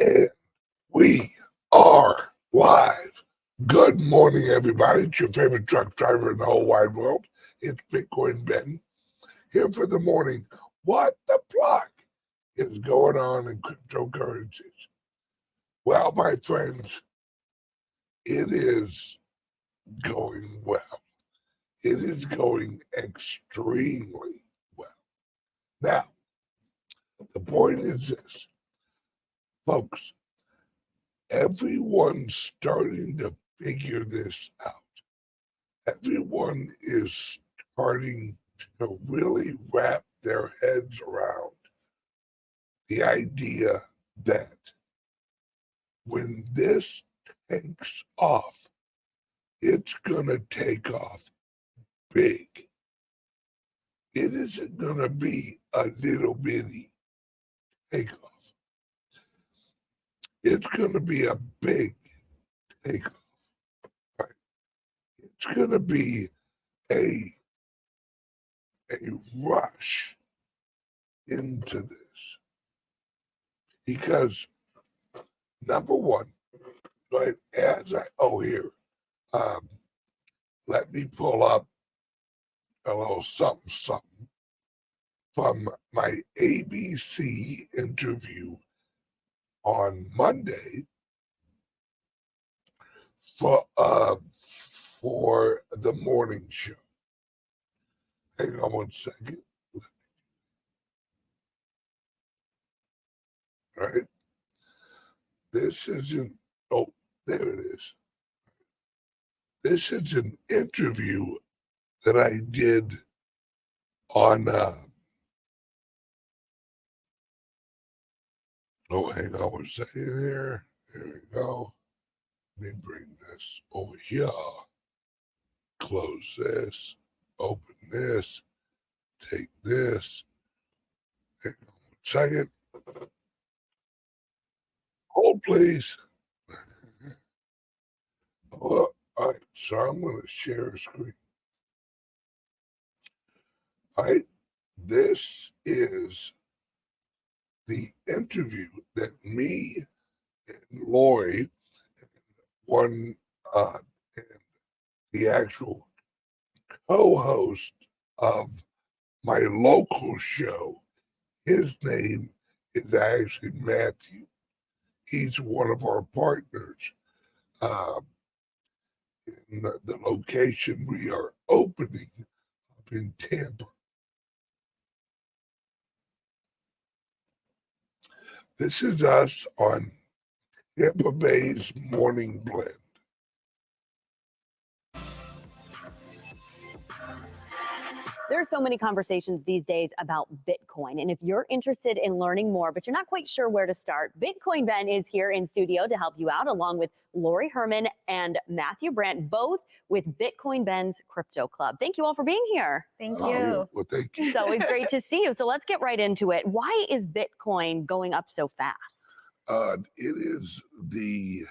And we are live. Good morning, everybody. It's your favorite truck driver in the whole wide world. It's Bitcoin Ben here for the morning. What the block is going on in cryptocurrencies? Well, my friends, it is going well. It is going extremely well. Now, the point is this, folks. Everyone's starting to figure this out. Everyone is starting to really wrap their heads around the idea that when this takes off, it's going to take off big. It isn't going to be a little bitty takeoff. It's going to be a big takeoff. Right? It's going to be a rush into this. Because, number one, right, let me pull up a little something from my ABC interview on Monday for the morning show. Hang on one second. All right. This is there it is. This is an interview that I did on hang on one second here. There we go. Let me bring this over here. Close this. Open this. Take this. Hang on one second. Hold, please. All right, so I'm going to share a screen. All right, this is the interview that me and Lori, and the actual co-host of my local show, his name is actually Matthew. He's one of our partners in the location we are opening up in Tampa. This is us on Tampa Bay's Morning Blend. There are so many conversations these days about Bitcoin. And if you're interested in learning more, but you're not quite sure where to start, Bitcoin Ben is here in studio to help you out, along with Lori Herman and Matthew Brandt, both with Bitcoin Ben's Crypto Club. Thank you all for being here. Thank you. Well, thank you. It's always great to see you. So let's get right into it. Why is Bitcoin going up so fast? It is the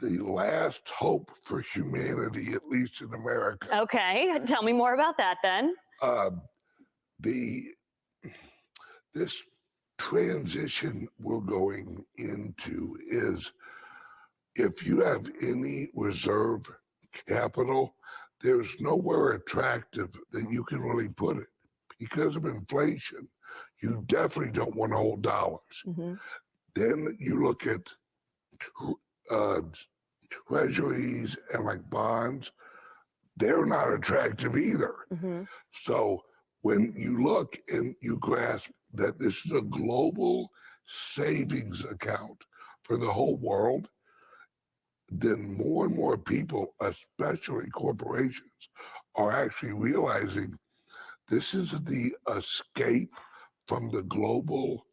last hope for humanity, at least in America. Okay, tell me more about that then. This transition we're going into is, if you have any reserve capital, there's nowhere attractive that you can really put it. Because of inflation, you definitely don't want to hold dollars. Mm-hmm. Then you look at treasuries and like bonds, they're not attractive either. Mm-hmm. So when you look and you grasp that this is a global savings account for the whole world, then more and more people, especially corporations, are actually realizing this is the escape from the global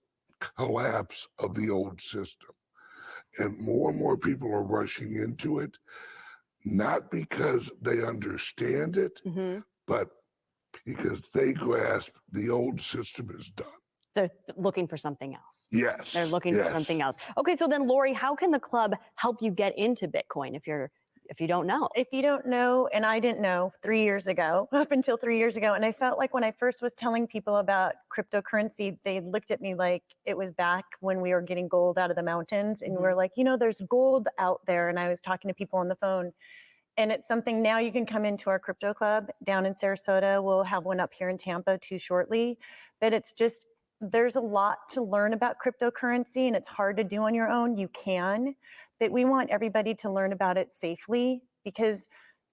collapse of the old system. And more people are rushing into it, not because they understand it, Mm-hmm. but because they grasp the old system is done. They're looking for something else. Yes. They're looking for something else. Okay, so then Lori, how can the club help you get into Bitcoin if you're if you don't know? If you don't know, and I didn't know 3 years ago, up until 3 years ago, and I felt like when I first was telling people about cryptocurrency, they looked at me like it was back when we were getting gold out of the mountains, and we were like, there's gold out there. And I was talking to people on the phone, and it's something now you can come into our crypto club down in Sarasota. We'll have one up here in Tampa too shortly, but it's just, there's a lot to learn about cryptocurrency, and it's hard to do on your own. You can, but we want everybody to learn about it safely, because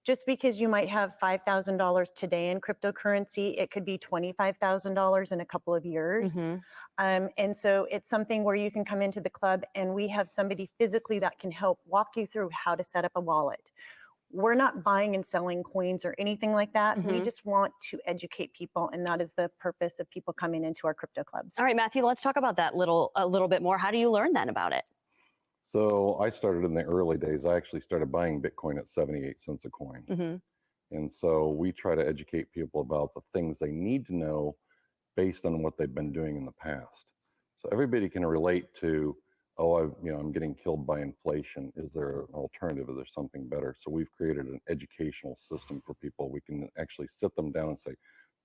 just because you might have $5,000 today in cryptocurrency, it could be $25,000 in a couple of years. And so it's something where you can come into the club and we have somebody physically that can help walk you through how to set up a wallet. We're not buying and selling coins or anything like that. We just want to educate people, and that is the purpose of people coming into our crypto clubs. All right, Matthew, let's talk about that a little bit more. How do you learn then about it? So I started in the early days. I actually started buying Bitcoin at 78 cents a coin. And so we try to educate people about the things they need to know based on what they've been doing in the past. So everybody can relate to, I'm getting killed by inflation. Is there an alternative? Is there something better? So we've created an educational system for people. We can actually sit them down and say,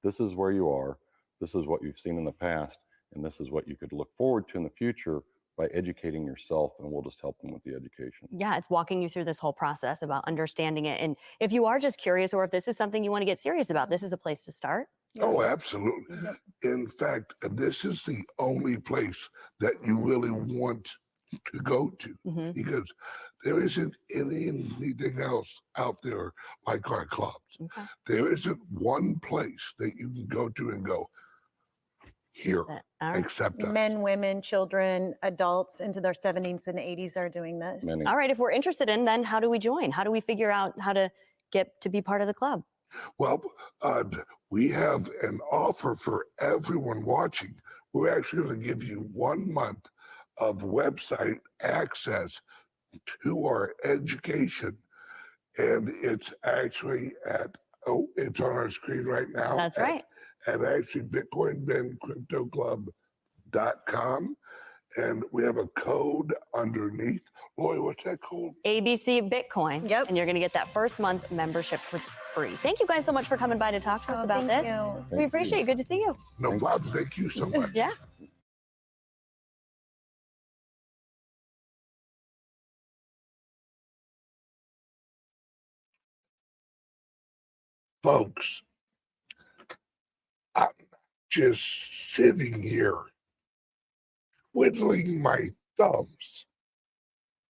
this is where you are. This is what you've seen in the past. And this is what you could look forward to in the future by educating yourself, and we'll just help them with the education. Yeah, it's walking you through this whole process about understanding it. And if you are just curious, or if this is something you want to get serious about, this is a place to start. Oh, absolutely. In fact, this is the only place that you really want to go to, because there isn't anything else out there like our clubs. There isn't one place that you can go to and go, here, accept us. Men, women, children, adults into their 70s and 80s are doing this. All right, if we're interested in, then how do we join? How do we figure out how to get to be part of the club? Well, we have an offer for everyone watching. We're actually going to give you 1 month of website access to our education. And it's actually it's on our screen right now. That's right. And actually BitcoinBenCryptoClub.com. And we have a code underneath. Lori, what's that code? ABC Bitcoin. Yep. And you're going to get that first month membership for free. Thank you guys so much for coming by to talk to us about this. We appreciate it. Good to see you. No problem. Thank you so much. Yeah. Folks, I'm just sitting here twiddling my thumbs,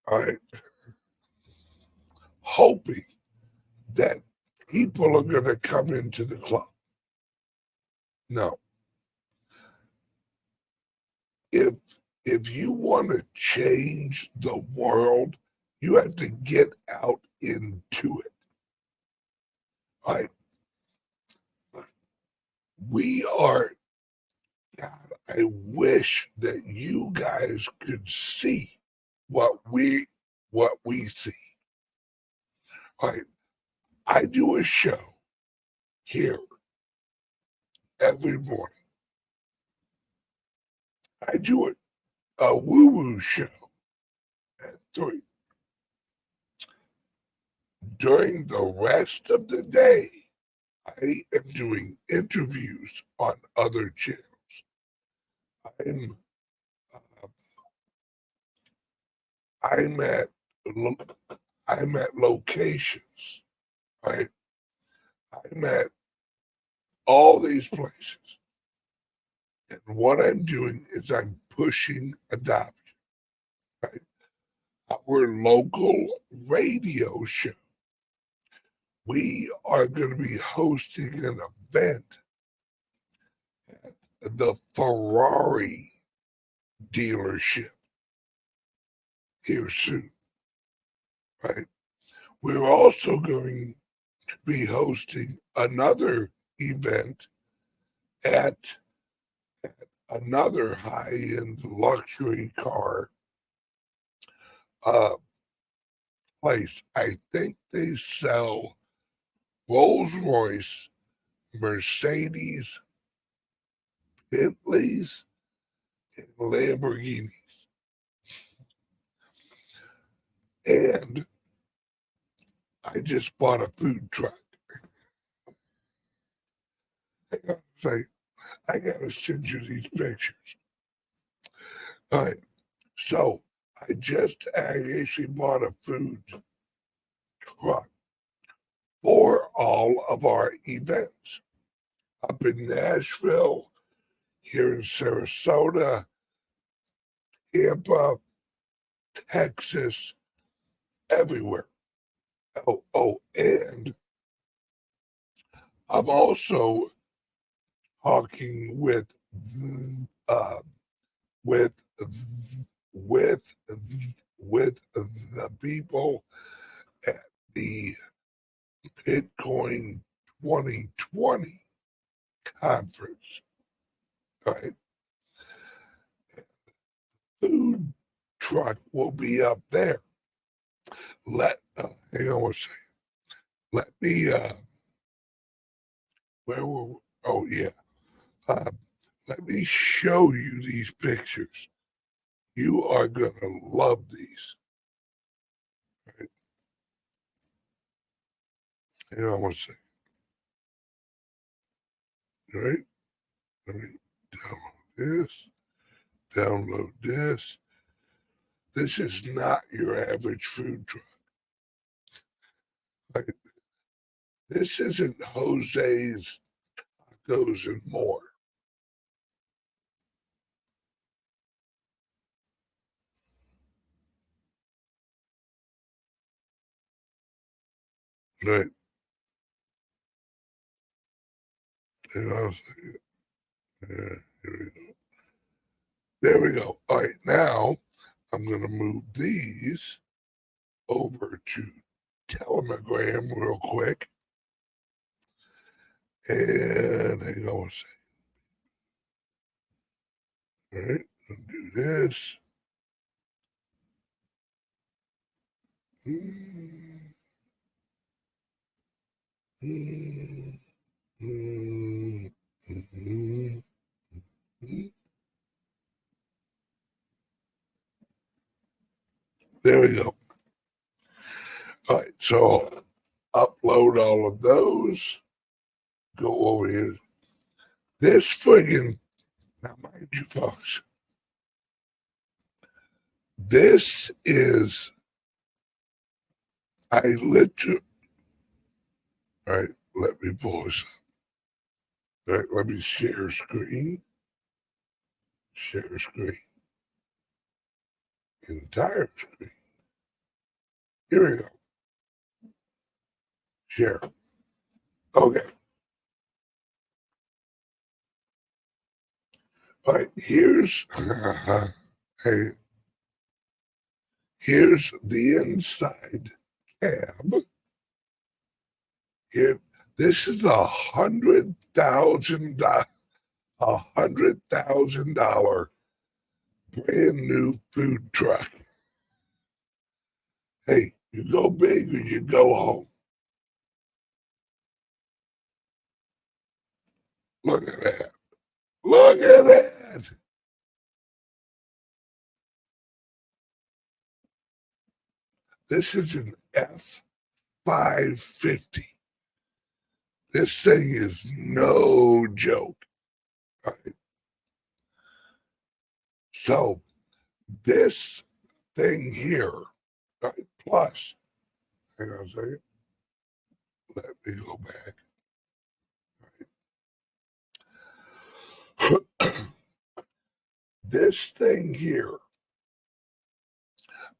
all right, hoping that people are going to come into the club. No. If you want to change the world, you have to get out into it. All right. We are, God, I wish that you guys could see what we see. All right. I do a show here every morning. I do a woo-woo show at 3. During the rest of the day, I am doing interviews on other channels. I'm at locations, right? I'm at all these places. And what I'm doing is I'm pushing adoption, right? Our local radio show, we are going to be hosting an event at the Ferrari dealership here soon, right? We're also going to be hosting another event at another high-end luxury car place. I think they sell Rolls-Royce, Mercedes, Bentleys, and Lamborghinis. And I just bought a food truck. I gotta say, I gotta send you these pictures. All right. So I actually bought a food truck for all of our events up in Nashville, here in Sarasota, Tampa, Texas, everywhere. And I'm also talking uh, with with the people at the Bitcoin 2020 conference. Right, food truck will be up there. Hang on one second. Let me. Where were? Oh yeah. Let me show you these pictures. You are gonna love these. Right? Hang on one second. Right? Let me download this. Download this. This is not your average food truck. Right? This isn't Jose's Tacos and More. Right? And I'll say, here we go. There we go. All right, now I'm going to move these over to Telegram real quick. And hang on a second. All right, I'll do this. There we go. All right, so upload all of those. Go over here. This friggin', now mind you folks, this is, I literally, all right, let me pull this up. All right, let me share screen. Share screen. Entire screen. Here we go. Share. Okay. All right, here's hey, here's the inside cab. Here, this is $100,000 brand new food truck. Hey, you go big or you go home. Look at that. Look at that. This is an F550. This thing is no joke. Right? So this thing here, right, plus, hang on a second. Let me go back. This thing here,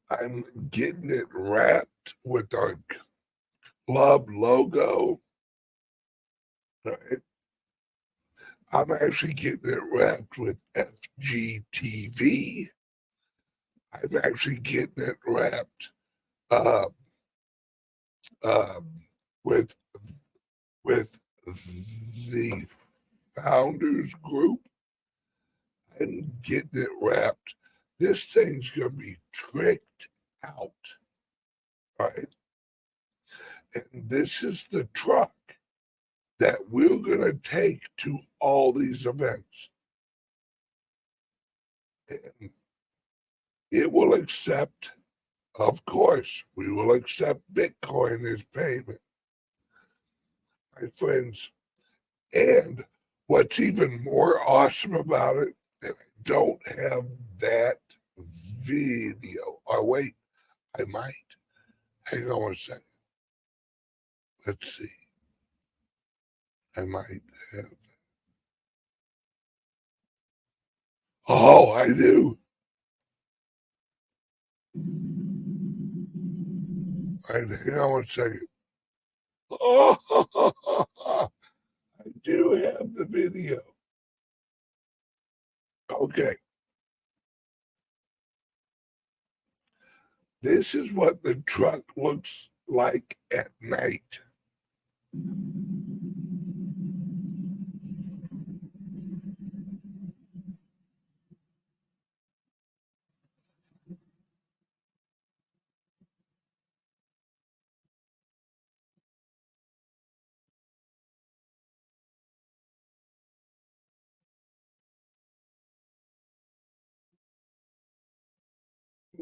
I'm getting it wrapped with our club logo. Right? I'm actually getting it wrapped with FGTV. I'm actually getting it wrapped with the founders group. I'm getting it wrapped. This thing's gonna be tricked out, right? And this is the truck that we're gonna take to all these events. And it will accept Of course, we will accept Bitcoin as payment, my friends. And what's even more awesome about it, and I don't have that video. Oh, wait, I might. Hang on a second. Let's see. I might have. Oh, I do. Right, hang on one second. Oh, I do have the video. Okay. This is what the truck looks like at night.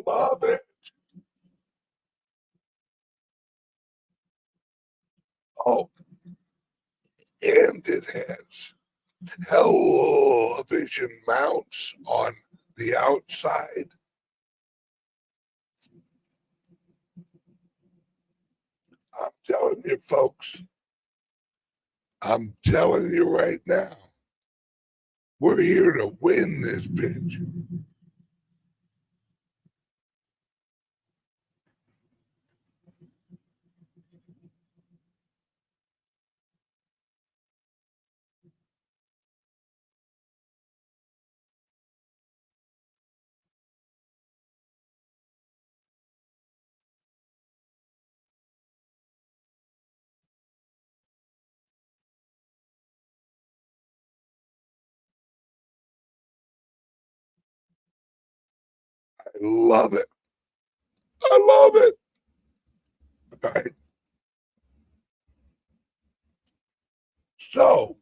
Love it. Oh, and it has television mounts on the outside. I'm telling you, folks, I'm telling you right now, we're here to win this bitch. I love it. I love it. All right. So,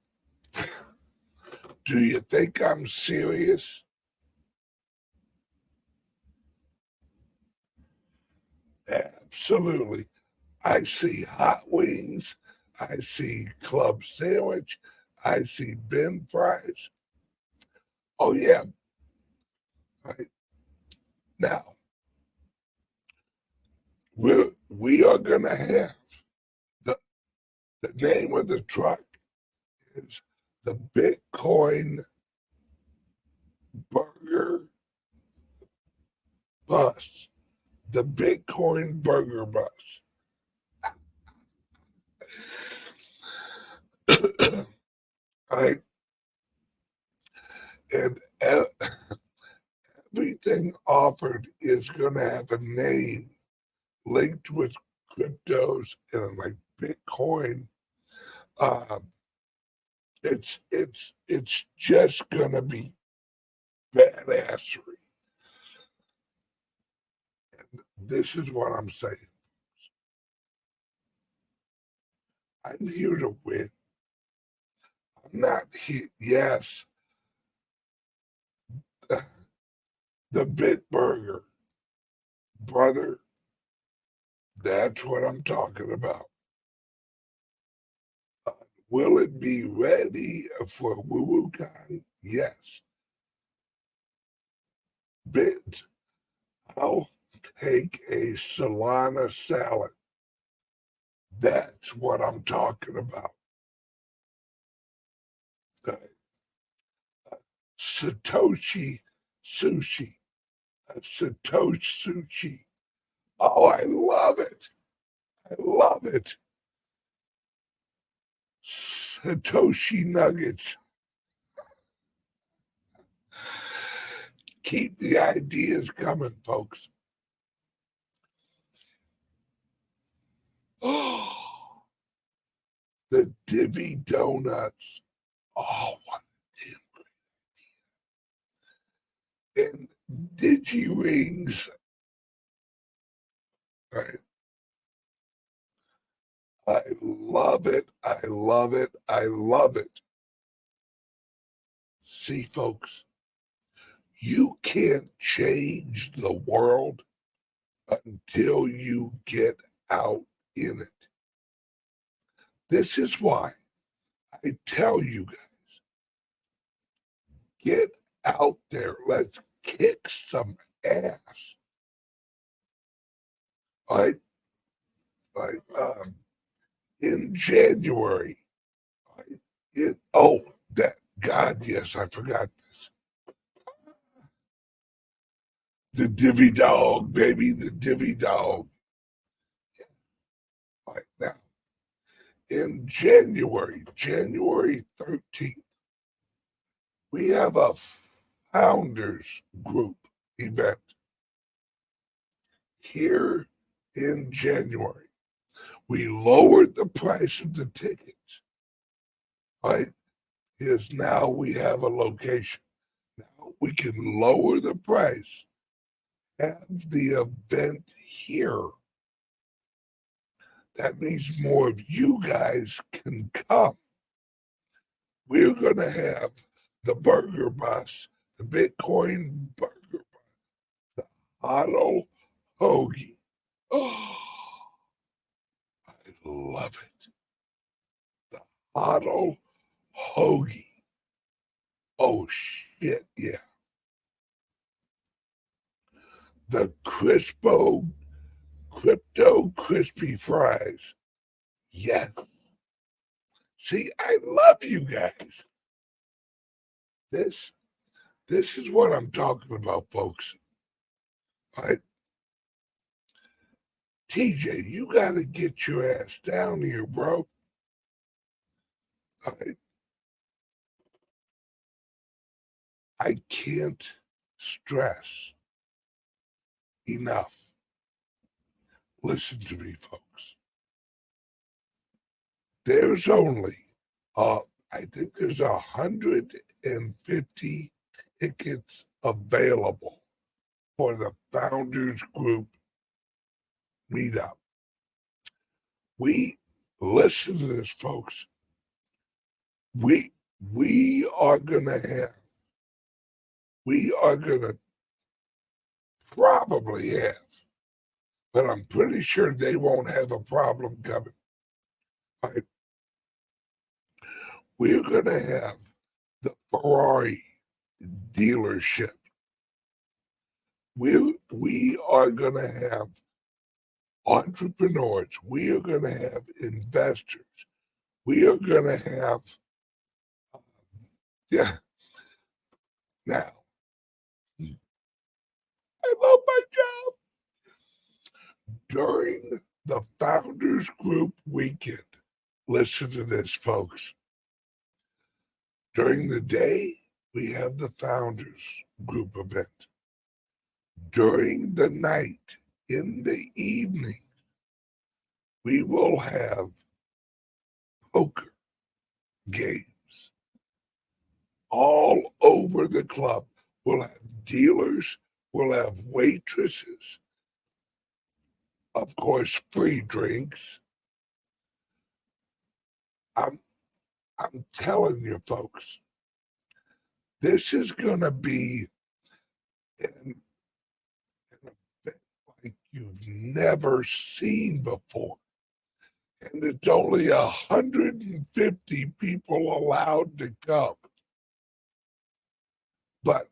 do you think I'm serious? Absolutely. I see hot wings. I see club sandwich. I see Ben fries. Oh, yeah. Right. Now, we are going to have the name of the truck is the Bitcoin Burger Bus. The Bitcoin Burger Bus. Right? And everything offered is going to have a name linked with cryptos and like Bitcoin. It's just going to be badassery. And this is what I'm saying. I'm here to win. I'm not here. Yes, the Bitburger, brother. That's what I'm talking about. Will it be ready for WooWooCon? Yes. Bit. I'll take a Solana salad. That's what I'm talking about. Satoshi sushi. Satoshi sushi. Oh, I love it. I love it. Satoshi nuggets. Keep the ideas coming, folks. Oh, the Divi Donuts. Oh, what a damn great idea. And Digi Rings. Right. I love it. I love it. I love it. See, folks, you can't change the world until you get out in it. This is why I tell you guys, get out there. Let's kick some ass. All right? In January, yes, I forgot this. The divvy dog, baby, the divvy dog. All right, now, in January 13th, we have a founders group event here in January. We lowered the price of the tickets, right? Is now we have a location. Now we can lower the price, have the event here. That means more of you guys can come. We're going to have the burger bus, the Bitcoin burger bus, the Otto Hoagie. Oh, I love it. The Otto Hoagie. Oh, shit, yeah. The Crypto Crispy Fries. Yes. See, I love you guys. This is what I'm talking about, folks. All right. TJ, you got to get your ass down here, bro. All right. I can't stress enough. Listen to me, folks. There's only, I think there's 150 tickets available for the Founders Group meetup. Listen to this, folks. We are gonna probably have, but I'm pretty sure they won't have a problem coming. Right? We're gonna have the Ferrari dealership. We are gonna have entrepreneurs. We are gonna have investors. We are gonna have Now, I love my job. During the Founders Group weekend, listen to this, folks. During the day, we have the Founders Group event. During the night, in the evening, we will have poker games all over the club. We'll have dealers, we'll have waitresses, of course, free drinks. I'm telling you, folks, this is going to be an event like you've never seen before. And it's only 150 people allowed to come. But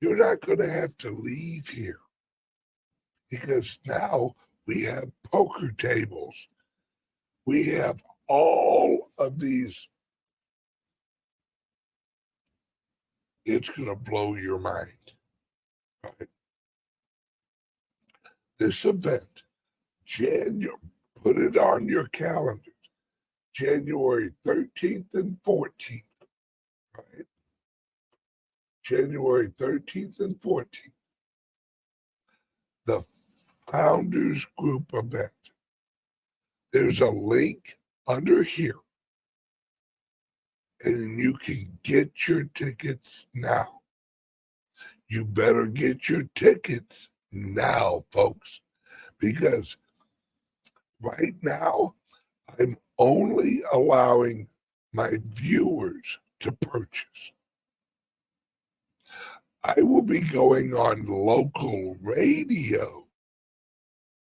you're not going to have to leave here because now we have poker tables. We have all of these. It's going to blow your mind. Right? This event, put it on your calendars, January 13th and 14th. Right? January 13th and 14th. The Founders Group event. There's a link under here, and you can get your tickets now. You better get your tickets now, folks, because right now I'm only allowing my viewers to purchase. I will be going on local radio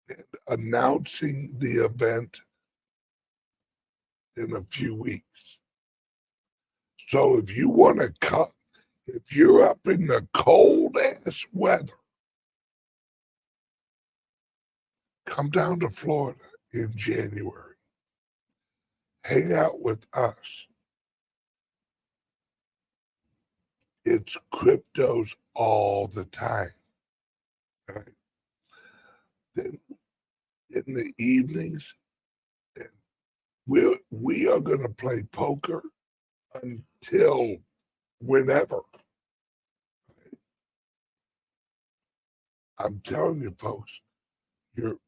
and announcing the event in a few weeks. So if you want to come, if you're up in the cold ass weather, come down to Florida in January. Hang out with us. It's cryptos all the time. Right? Then in the evenings, we are going to play poker until whenever. I'm telling you, folks, you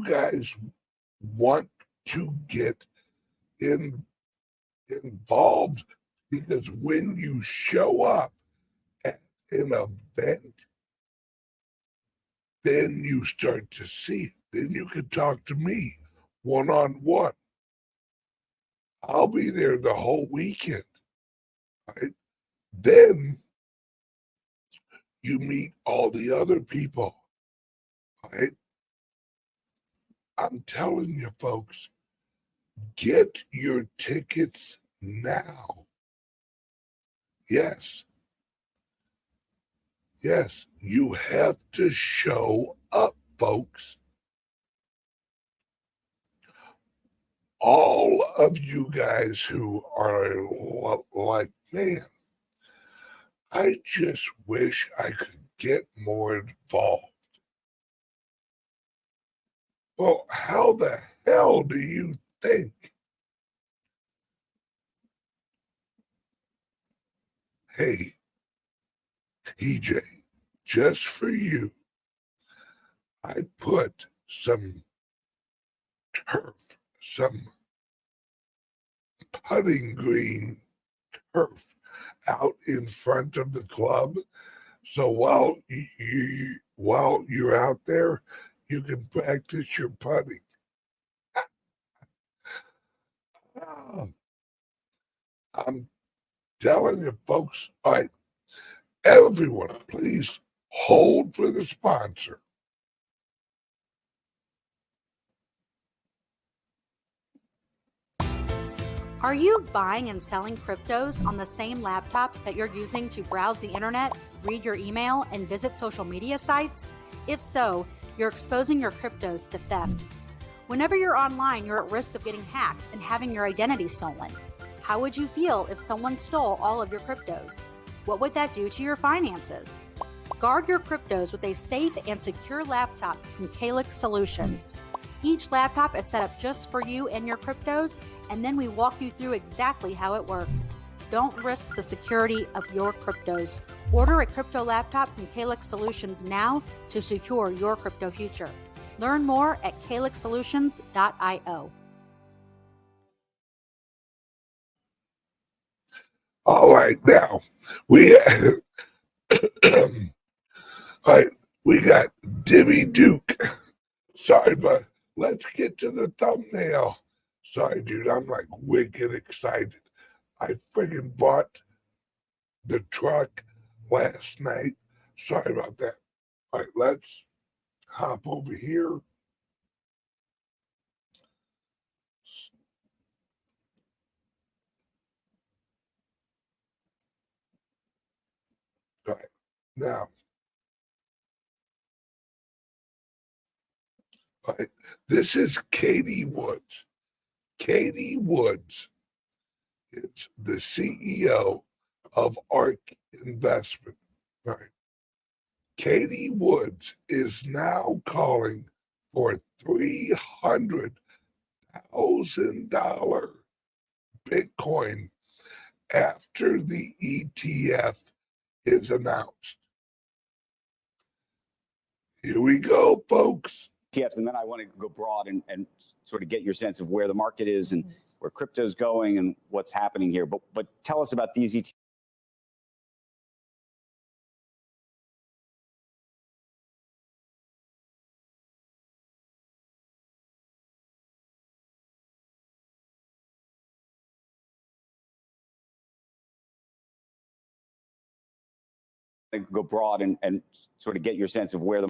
guys want to get involved, because when you show up at an event, then you start to see it. Then you can talk to me one-on-one. I'll be there the whole weekend. Right? Then you meet all the other people. Right? I'm telling you, folks, get your tickets now. Yes. Yes, you have to show up, folks. All of you guys who are like, man, I just wish I could get more involved. Well, how the hell do you think? Hey, TJ, just for you, I put some turf, some putting green turf out in front of the club. So while you're out there, you can practice your putting. I'm telling you, folks. All right, everyone, please hold for the sponsor. Are you buying and selling cryptos on the same laptop that you're using to browse the internet, read your email, and visit social media sites? If so, you're exposing your cryptos to theft. Whenever you're online, you're at risk of getting hacked and having your identity stolen. How would you feel if someone stole all of your cryptos? What would that do to your finances? Guard your cryptos with a safe and secure laptop from CALIX Solutions. Each laptop is set up just for you and your cryptos, and then we walk you through exactly how it works. Don't risk the security of your cryptos. Order a crypto laptop from CALIX Solutions now to secure your crypto future. Learn more at calixsolutions.io. All right, now we all right, we got Divvy Duke. Sorry, but let's get to the thumbnail. Sorry, dude, I'm like wicked excited. I friggin' bought the truck last night. Sorry about that. All right, let's hop over here. All right, now, all right, this is Katie Woods. Katie Woods is the CEO of ARK Investment. All right. Katie Woods is now calling for $300,000 Bitcoin after the ETF is announced. Here we go, folks. ETFs, and then I want to go broad and sort of get your sense of where the market is and where crypto is going and what's happening here. But tell us about these ETFs. Go broad and sort of get your sense of where the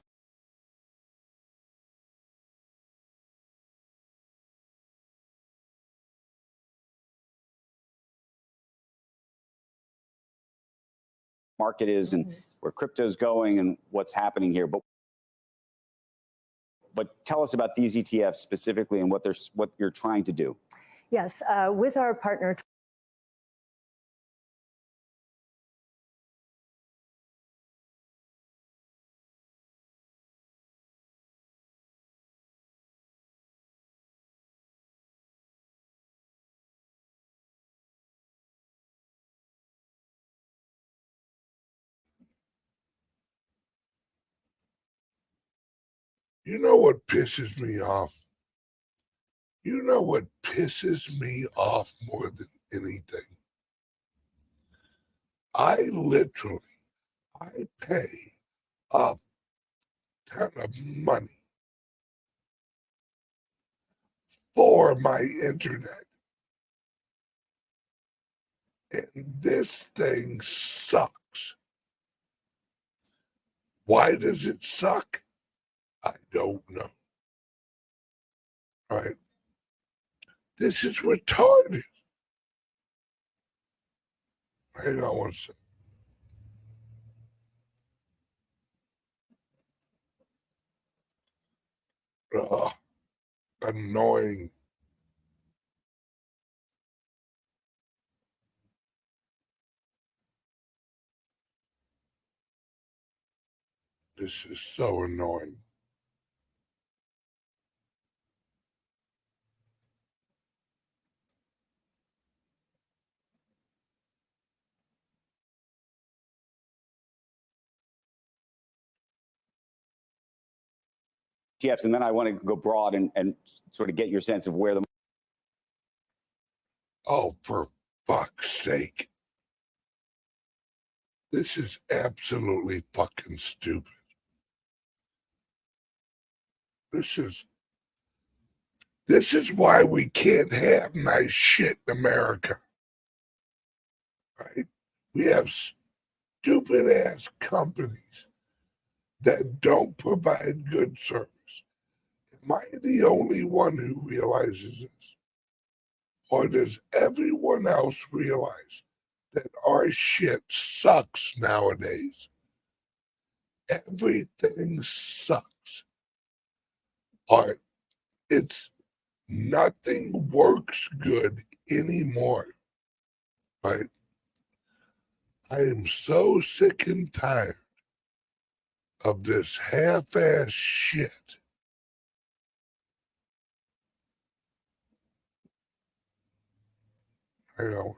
market is and where crypto's going and what's happening here. But tell us about these ETFs specifically and what you're trying to do. Yes, with our partner. You know what pisses me off? You know what pisses me off more than anything? I pay a ton of money for my internet. And this thing sucks. Why does it suck? I don't know. All right. This is retarded. Hang on one second. Ugh, annoying. This is so annoying. ETFs, and then I want to go broad and sort of get your sense of where the. Oh, for fuck's sake. This is absolutely fucking stupid. This is why we can't have nice shit in America. Right? We have stupid ass companies that don't provide good service. Am I the only one who realizes this? Or does everyone else realize that our shit sucks nowadays? Everything sucks. Or it's nothing works good anymore. Right? I am so sick and tired of this half-ass shit. Hang on.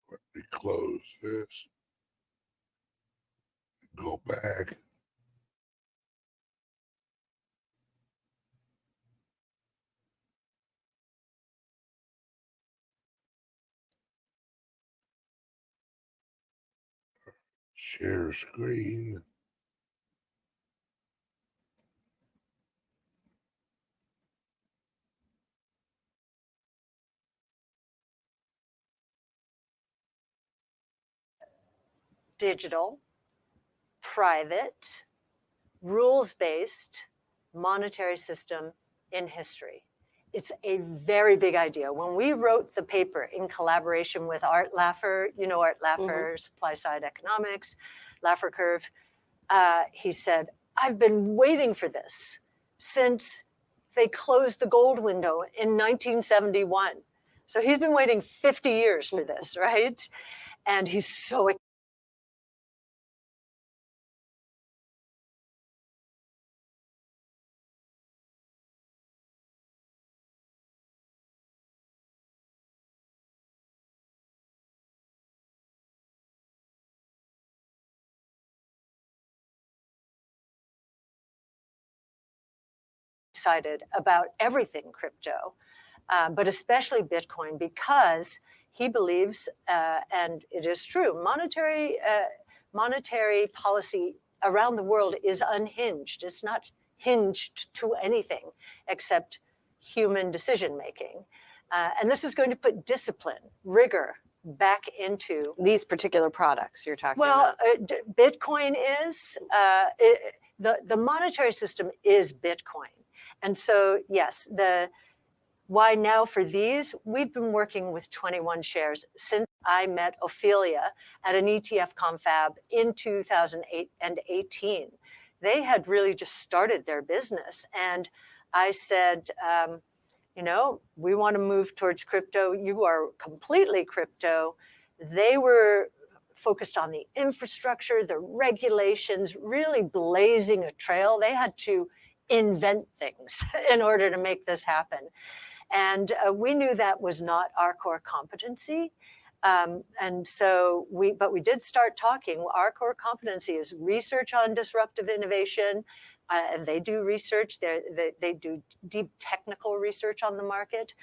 Let me close this. Go back. Share screen. Digital, private, rules-based monetary system in history. It's a very big idea. When we wrote the paper in collaboration with Art Laffer, you know Art Laffer, Supply Side Economics, Laffer Curve, he said, I've been waiting for this since they closed the gold window in 1971. So he's been waiting 50 years for this, right? And he's so excited about everything crypto, but especially Bitcoin, because he believes, and it is true, monetary policy around the world is unhinged. It's not hinged to anything except human decision making. And this is going to put discipline, rigor back into these particular products you're talking well, about. Bitcoin is the monetary system is Bitcoin, and so yes, why now for these? We've been working with 21 shares since I met Ophelia at an ETF confab in 2018. They had really just started their business, and I said, you know, we want to move towards crypto. You are completely crypto. They were focused on the infrastructure, the regulations, really blazing a trail. They had to invent things in order to make this happen. And we knew that was not our core competency. And so we did start talking. Our core competency is research on disruptive innovation. And they do research, they do deep technical research on the market.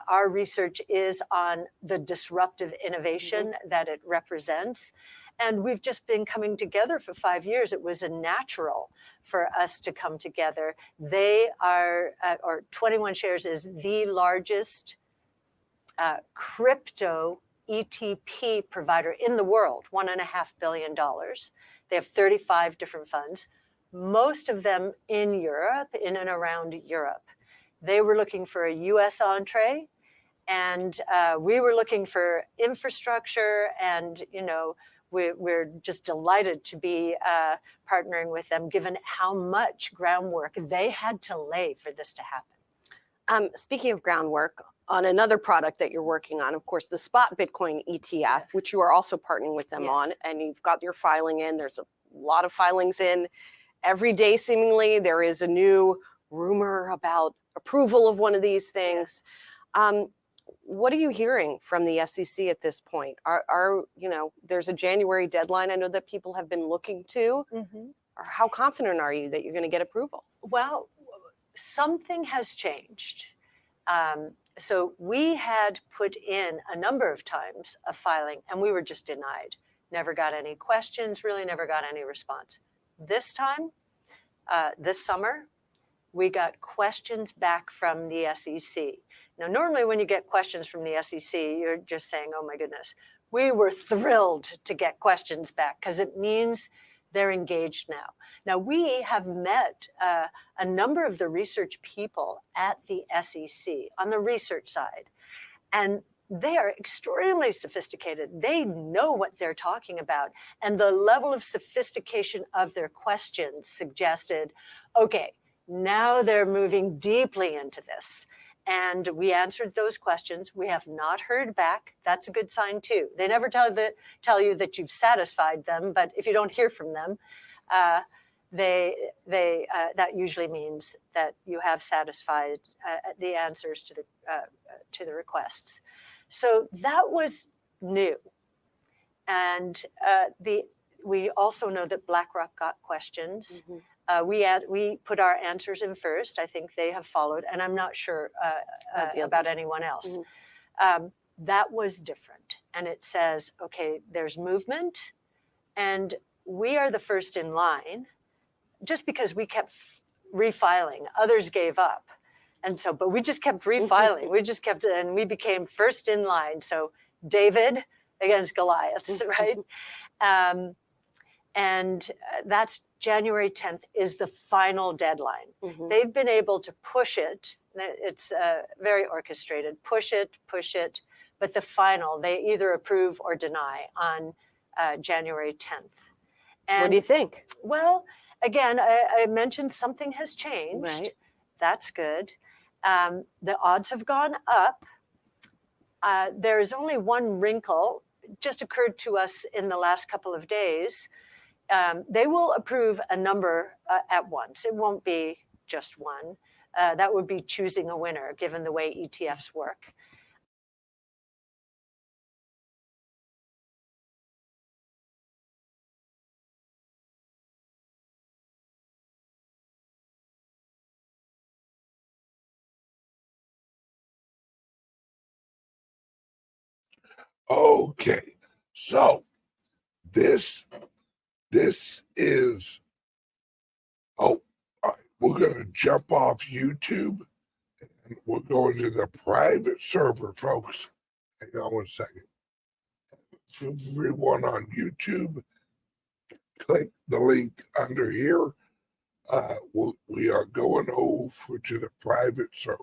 Our research is on the disruptive innovation that it represents. And we've just been coming together for 5 years. It was a natural for us to come together. They are, or 21 Shares is the largest crypto ETP provider in the world, $1.5 billion. They have 35 different funds, most of them in Europe, in and around Europe. They were looking for a US entree, and we were looking for infrastructure, and, you know, we're just delighted to be partnering with them, given how much groundwork they had to lay for this to happen. Speaking of groundwork, on another product that you're working on, of course, the spot Bitcoin ETF, which you are also partnering with them on, and you've got your filing in. There's a lot of filings in. Every day, seemingly, there is a new rumor about approval of one of these things. What are you hearing from the SEC at this point? Are you know, there's a January deadline I know that people have been looking to. Or how confident are you that you're going to get approval? Well, something has changed. So we had put in a number of times a filing, and we were just denied. Never got any questions, really never got any response. This time, this summer, we got questions back from the SEC. Now, normally when you get questions from the SEC, you're just saying, oh my goodness. We were thrilled to get questions back because it means they're engaged now. Now, we have met a number of the research people at the SEC on the research side, and they are extremely sophisticated. They know what they're talking about. And the level of sophistication of their questions suggested, okay, now they're moving deeply into this. And we answered those questions. We have not heard back. That's a good sign too. They never tell you that you've satisfied them, but if you don't hear from them, that usually means that you have satisfied the answers to the requests. So that was new. And we also know that BlackRock got questions. We put our answers in first. I think they have followed, and I'm not sure about anyone else. That was different. And it says, okay, there's movement, and we are the first in line. Just because we kept refiling, others gave up. And so, but we just kept refiling. We just kept, and we became first in line. So David against Goliath, right? And that's January 10th is the final deadline. They've been able to push it. It's very orchestrated, push it. But the final, they either approve or deny on January 10th. And what do you think? Well, again, I mentioned something has changed. Right. That's good. The odds have gone up. There is only one wrinkle, just occurred to us in the last couple of days. They will approve a number at once. It won't be just one. That would be choosing a winner, given the way ETFs work. Okay, so this is, oh, all right, we're going to jump off YouTube And we're going to the private server, folks. Hang on one second. For everyone on YouTube, click the link under here. We are going over to the private server.